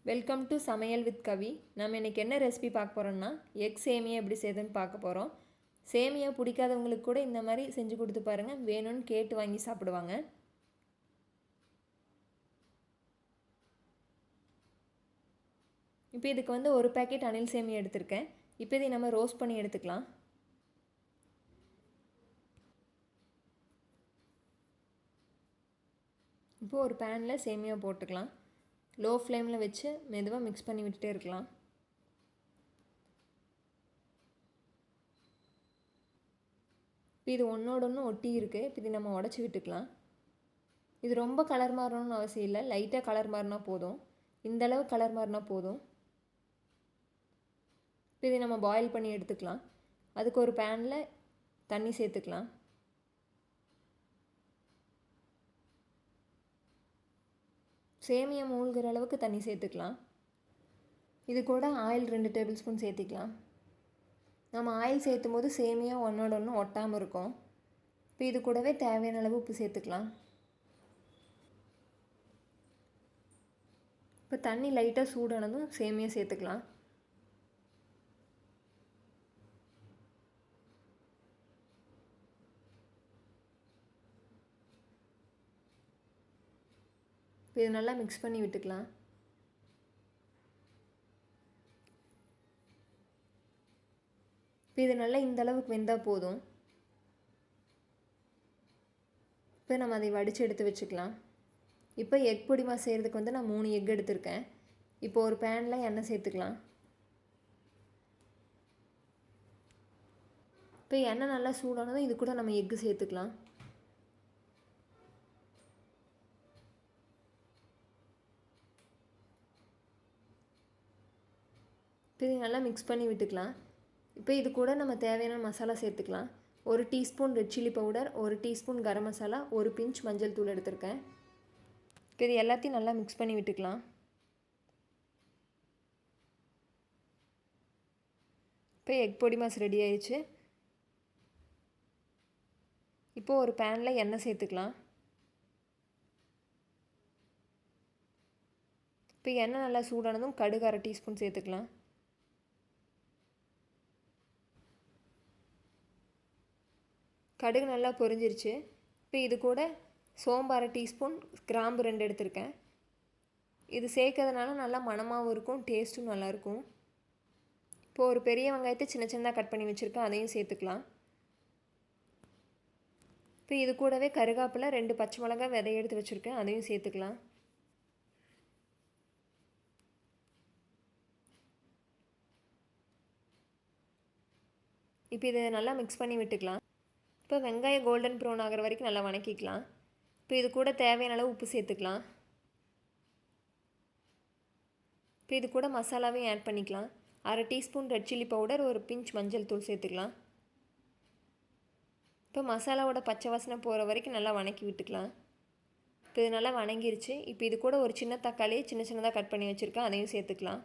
Welcome to சமையல் with கவி. நம்ம இன்றைக்கி என்ன ரெசிபி பார்க்க போகிறோம்னா எக் சேமியா எப்படி செய்யுதுன்னு பார்க்க போகிறோம். சேமியா பிடிக்காதவங்களுக்கு கூட இந்த மாதிரி செஞ்சு கொடுத்து பாருங்கள், வேணும்னு கேட்டு வாங்கி சாப்பிடுவாங்க. இப்போ இதுக்கு ஒரு பேக்கெட் அணில் சேமியா எடுத்திருக்கேன். இப்போ இதை நம்ம ரோஸ்ட் பண்ணி எடுத்துக்கலாம். இப்போது ஒரு பேனில் சேமியா போட்டுக்கலாம். லோ ஃப்ளேமில் வச்சு மெதுவாக மிக்ஸ் பண்ணி விட்டுட்டே இருக்கலாம். இப்போ இது ஒன்றோட ஒன்று ஒட்டி இருக்குது. இப்போ இது நம்ம உடச்சி விட்டுக்கலாம். இது ரொம்ப கலர் மாறணும்னு அவசியம் இல்லை, லைட்டாக கலர் மாறினா போதும். இந்தளவு கலர் மாறினா போதும். இப்போ இதை நம்ம பாயில் பண்ணி எடுத்துக்கலாம். அதுக்கு ஒரு பேனில் தண்ணி சேர்த்துக்கலாம். சேமியா மூழ்கிற அளவுக்கு தண்ணி சேர்த்துக்கலாம். இது கூட ஆயில் 2 டேபிள் ஸ்பூன் சேர்த்திக்கலாம். நம்ம ஆயில் சேர்த்தும் போது சேமியா ஒன்றோட ஒன்று ஒட்டாமல் இருக்கும். இப்போ இது கூடவே தேவையான அளவு உப்பு சேர்த்துக்கலாம். இப்போ தண்ணி லைட்டாக சூடானதும் சேமியா சேர்த்துக்கலாம். இப்போ இது நல்லா மிக்ஸ் பண்ணி விட்டுக்கலாம். இப்போ இது நல்லா இந்த அளவுக்கு வெந்தால் போதும். இப்போ நம்ம அதை வடித்து எடுத்து வச்சுக்கலாம். இப்போ எக் பொடிமா செய்கிறதுக்கு நான் 3 எக் எடுத்திருக்கேன். இப்போ ஒரு பேனில் எண்ணெய் சேர்த்துக்கலாம். இப்போ எண்ணெய் நல்லா சூடானதும் இது கூட நம்ம எக்கு சேர்த்துக்கலாம். இப்போ இது நல்லா மிக்ஸ் பண்ணி விட்டுக்கலாம். இப்போ இது கூட நம்ம தேவையான மசாலா சேர்த்துக்கலாம். 1 teaspoon red chilli powder, 1 teaspoon garam masala, 1 pinch மஞ்சள் தூள் எடுத்திருக்கேன். இப்போ இது எல்லாத்தையும் நல்லா மிக்ஸ் பண்ணி விட்டுக்கலாம். இப்போ எக் பொடி மாஸ் ரெடி ஆயிடுச்சு. இப்போது ஒரு பேனில் எண்ணெய் சேர்த்துக்கலாம். இப்போ எண்ணெய் நல்லா சூடானதும் கடுகு 1/2 டீஸ்பூன் சேர்த்துக்கலாம். கடுகு நல்லா பொரிஞ்சிருச்சு. இப்போ இது கூட சோம்பு 1/2 டீஸ்பூன், கிராம்பு 2 எடுத்திருக்கேன். இது சேர்க்கறதுனால நல்லா மணமாகவும் இருக்கும், டேஸ்ட்டும் நல்லாயிருக்கும். இப்போது ஒரு பெரிய வெங்காயத்தை சின்ன சின்னதாக கட் பண்ணி வச்சுருக்கேன், அதையும் சேர்த்துக்கலாம். இப்போ இது கூடவே கருகாப்பிலை, 2 பச்சை மிளகாய் விதை எடுத்து வச்சுருக்கேன், அதையும் சேர்த்துக்கலாம். இப்போ இதை நல்லா மிக்ஸ் பண்ணி விட்டுக்கலாம். இப்போ வெங்காயம் கோல்டன் ப்ரௌன் ஆகிற வரைக்கும் நல்லா வணக்கிக்கலாம். இப்போ இது கூட தேவையான அளவு உப்பு சேர்த்துக்கலாம். இப்போ இது கூட மசாலாவையும் ஆட் பண்ணிக்கலாம். 1/2 teaspoon red chilli powder, 1 pinch மஞ்சள் தூள் சேர்த்துக்கலாம். இப்போ மசாலாவோட பச்சை வாசனை போகிற வரைக்கும் நல்லா வணக்கி விட்டுக்கலாம். இப்போ இது நல்லா வணங்கிருச்சு. இப்போ இது கூட ஒரு சின்ன தக்காளியை சின்ன சின்னதாக கட் பண்ணி வச்சுருக்கேன், அதையும் சேர்த்துக்கலாம்.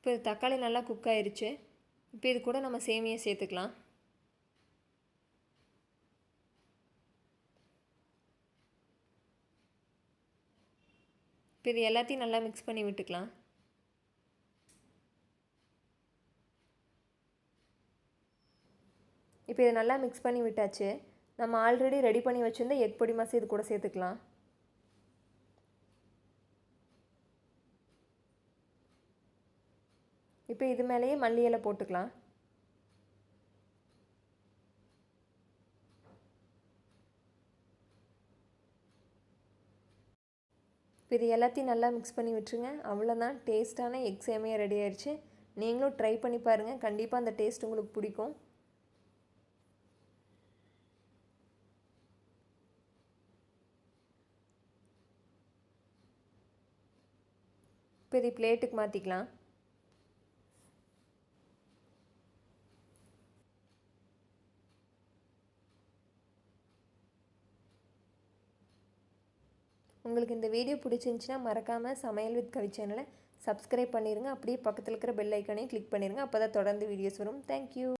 இப்போ தக்காளி நல்லா குக் ஆயிடுச்சு. இப்போ இது கூட நம்ம சேமியா சேர்த்துக்கலாம். இப்போ இது எல்லாத்தையும் நல்லா மிக்ஸ் பண்ணி விட்டுக்கலாம். இப்போ இது நல்லா மிக்ஸ் பண்ணி விட்டாச்சு. நம்ம ஆல்ரெடி ரெடி பண்ணி வச்சுருந்த எக் பொடி மாஸ் இது கூட சேர்த்துக்கலாம். இப்போ இது மேலேயே மல்லி இலை போட்டுக்கலாம். இப்போ இது எல்லாத்தையும் நல்லா மிக்ஸ் பண்ணி விட்டுருங்க. அவ்வளோதான், டேஸ்ட்டான எக் சேமியா ரெடி ஆயிடுச்சு. நீங்களும் ட்ரை பண்ணி பாருங்கள், கண்டிப்பாக அந்த டேஸ்ட் உங்களுக்கு பிடிக்கும். இப்போ இது பிளேட்டுக்கு மாற்றிக்கலாம். உங்களுக்கு இந்த வீடியோ பிடிச்சிருந்துச்சின்னா மறக்காமல் சமையல் வித் கவி சேனலை சப்ஸ்கிரைப் பண்ணிடுங்க. அப்படியே பக்கத்தில் இருக்கிற பெல் ஐக்கானையும் கிளிக் பண்ணிடுங்க. அப்போ தான் தொடர்ந்து வீடியோஸ் வரும். தேங்க்யூ.